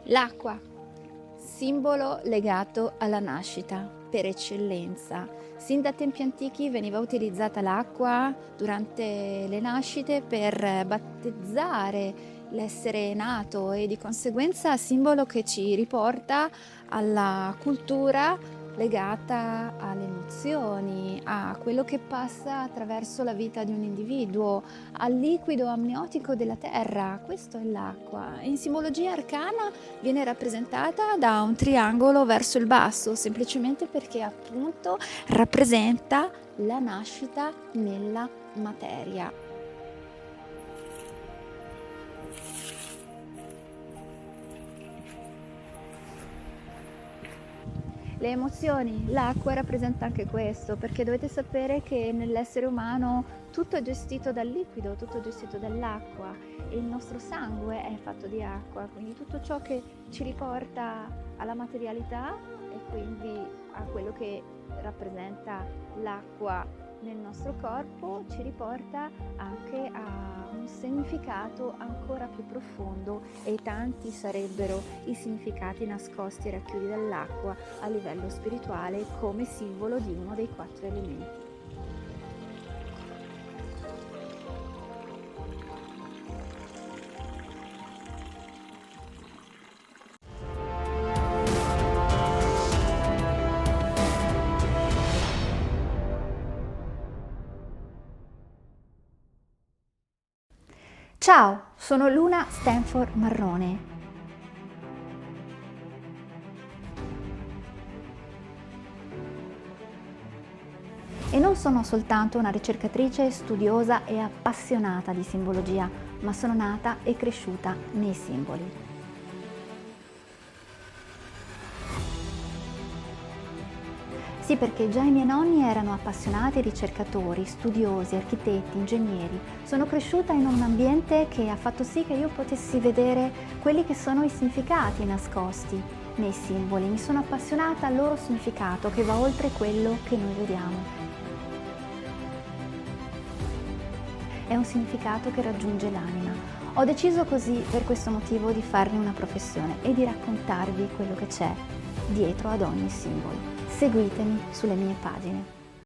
L'acqua, simbolo legato alla nascita per eccellenza. Sin da tempi antichi veniva utilizzata l'acqua durante le nascite per battezzare l'essere nato e di conseguenza simbolo che ci riporta alla cultura legata alle emozioni, a quello che passa attraverso la vita di un individuo, al liquido amniotico della terra. Questo è l'acqua. In simbologia arcana viene rappresentata da un triangolo verso il basso, semplicemente perché appunto rappresenta la nascita nella materia. Le emozioni, l'acqua rappresenta anche questo, perché dovete sapere che nell'essere umano tutto è gestito dal liquido, tutto è gestito dall'acqua e il nostro sangue è fatto di acqua, quindi tutto ciò che ci riporta alla materialità e quindi a quello che rappresenta l'acqua nel nostro corpo ci riporta anche a un significato ancora più profondo e tanti sarebbero i significati nascosti e racchiusi dall'acqua a livello spirituale come simbolo di uno dei 4 elementi. Ciao, sono Luna Stanford Marrone. E non sono soltanto una ricercatrice studiosa e appassionata di simbologia, ma sono nata e cresciuta nei simboli. Sì, perché già i miei nonni erano appassionati ricercatori, studiosi, architetti, ingegneri. Sono cresciuta in un ambiente che ha fatto sì che io potessi vedere quelli che sono i significati nascosti nei simboli. Mi sono appassionata al loro significato che va oltre quello che noi vediamo. È un significato che raggiunge l'anima. Ho deciso così per questo motivo di farne una professione e di raccontarvi quello che c'è dietro ad ogni simbolo. Seguitemi sulle mie pagine.